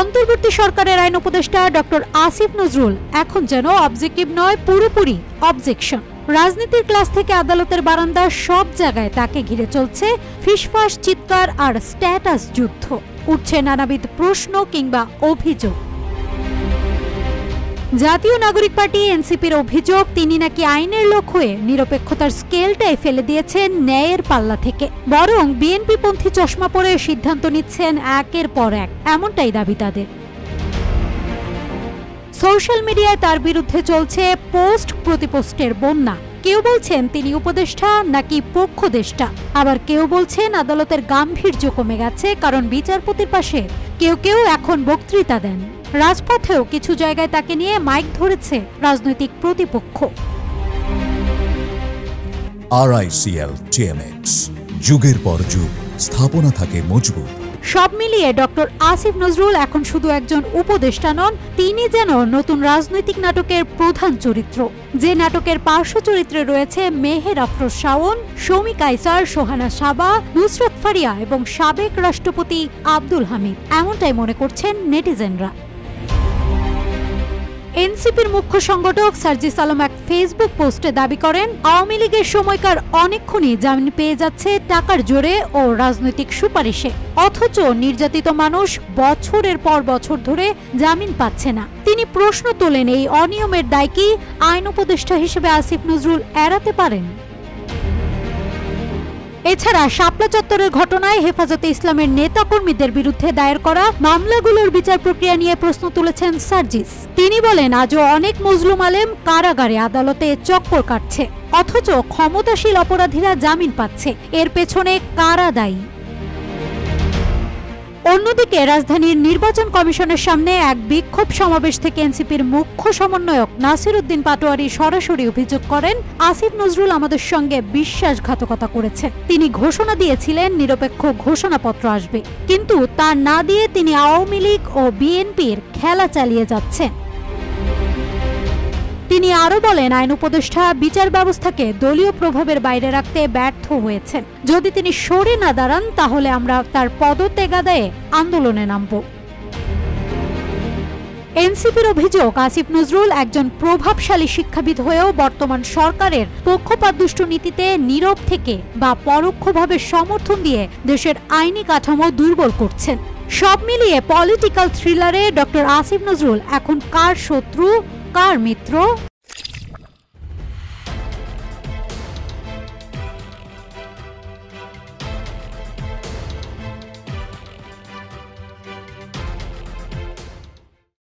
অন্তর্বর্তী সরকারের আইন উপদেষ্টা ডক্টর আসিফ নজরুল এখন যেন অবজেক্টিভ নয়, পুরোপুরি অবজেকশন। রাজনীতির ক্লাস থেকে আদালতের বারান্দা সব জায়গায় তাকে ঘিরে চলছে ফিসফাস, চিৎকার আর স্ট্যাটাস যুদ্ধ। উঠছে নানাবিধ প্রশ্ন কিংবা অভিযোগ। জাতীয় নাগরিক পার্টি এনসিপির অভিযোগ, তিনি নাকি আইনের লোক হয়ে নিরপেক্ষতার স্কেলটাই ফেলে দিয়েছেন ন্যায়ের পাল্লা থেকে, বরং বিএনপিপন্থী চশমা পরে সিদ্ধান্ত নিচ্ছেন একের পর এক, এমনটাই দাবি তাদের। সোশ্যাল মিডিয়ায় তার বিরুদ্ধে চলছে পোস্ট প্রতিপোস্টের বন্যা। কেউ বলছেন তিনি উপদেষ্টা নাকি পক্ষদেষ্টা, আবার কেউ বলছেন আদালতের গাম্ভীর্য কমে গেছে কারণ বিচারপতির পাশে কেউ কেউ এখন বক্তৃতা দেন। রাজপথেও কিছু জায়গায় তাকে নিয়ে মাইক ধরেছে রাজনৈতিক প্রতিপক্ষ। RICL TMX, যুগের পর যুগ স্থাপনা থাকে মজবুত। সব মিলিয়ে ডক্টর আসিফ নজরুল এখন শুধু একজন উপদেষ্টা নন, তিনি যেন নতুন রাজনৈতিক নাটকের প্রধান চরিত্র। যে নাটকের পার্শ্ব চরিত্রে রয়েছে মেহের আফরোজ শাওন, শমী কায়সার, সোহানা সাবা, নুসরাত ফারিয়া এবং সাবেক রাষ্ট্রপতি আব্দুল হামিদ, এমনটাই মনে করছেন নেটিজেনরা। এনসিপির মুখ্য সংগঠক সার্জিস আলম এক ফেসবুক পোস্টে দাবি করেন, আওয়ামী লীগের সময়কার অনেকক্ষণই জামিন পেয়ে যাচ্ছে টাকার জোরে ও রাজনৈতিক সুপারিশে, অথচ নির্যাতিত মানুষ বছরের পর বছর ধরে জামিন পাচ্ছে না। তিনি প্রশ্ন তোলেন, এই অনিয়মের দায় কি আইন উপদেষ্টা হিসেবে আসিফ নজরুল এড়াতে পারেন? এছাড়া শাপলা চত্বরের ঘটনায় হেফাজতে ইসলামের নেতাকর্মীদের বিরুদ্ধে দায়ের করা মামলাগুলোর বিচার প্রক্রিয়া নিয়ে প্রশ্ন তুলেছেন সার্জিস। তিনি বলেন, আজও অনেক মজলুম আলেম কারাগারে আদালতে চক্কর কাটছে, অথচ ক্ষমতাশীল অপরাধীরা জামিন পাচ্ছে। এর পেছনে কারা দায়ী? অন্যদিকে রাজধানীর নির্বাচন কমিশনের সামনে এক বিক্ষোভ সমাবেশ থেকে এনসিপির মুখ্য সমন্বয়ক নাসির উদ্দিন পাটোয়ারি সরাসরি অভিযোগ করেন, আসিফ নজরুল আমাদের সঙ্গে বিশ্বাসঘাতকতা করেছেন। তিনি ঘোষণা দিয়েছিলেন নিরপেক্ষ ঘোষণাপত্র আসবে, কিন্তু তা না দিয়ে তিনি আওয়ামী লীগ ও বিএনপির খেলা চালিয়ে যাচ্ছেন। তিনি আরো বলেন, আইন উপদেষ্টা বিচার ব্যবস্থাকে দলীয় প্রভাবের বাইরে রাখতে ব্যর্থ হয়েছেন। যদি তিনি সরে না দাঁড়ান তাহলে আমরা তার পদত্যাগ আদায়ে আন্দোলনে নামব। এনসিপির অভিযোগ, আসিফ নজরুল একজন প্রভাবশালী শিক্ষাবিদ হয়েও বর্তমান সরকারের পক্ষপাতদুষ্ট নীতিতে নীরব থেকে বা পরোক্ষভাবে সমর্থন দিয়ে দেশের আইনি কাঠামো দুর্বল করছেন। সব মিলিয়ে পলিটিক্যাল থ্রিলারে ডক্টর আসিফ নজরুল এখন কার শত্রু, কার মিত্র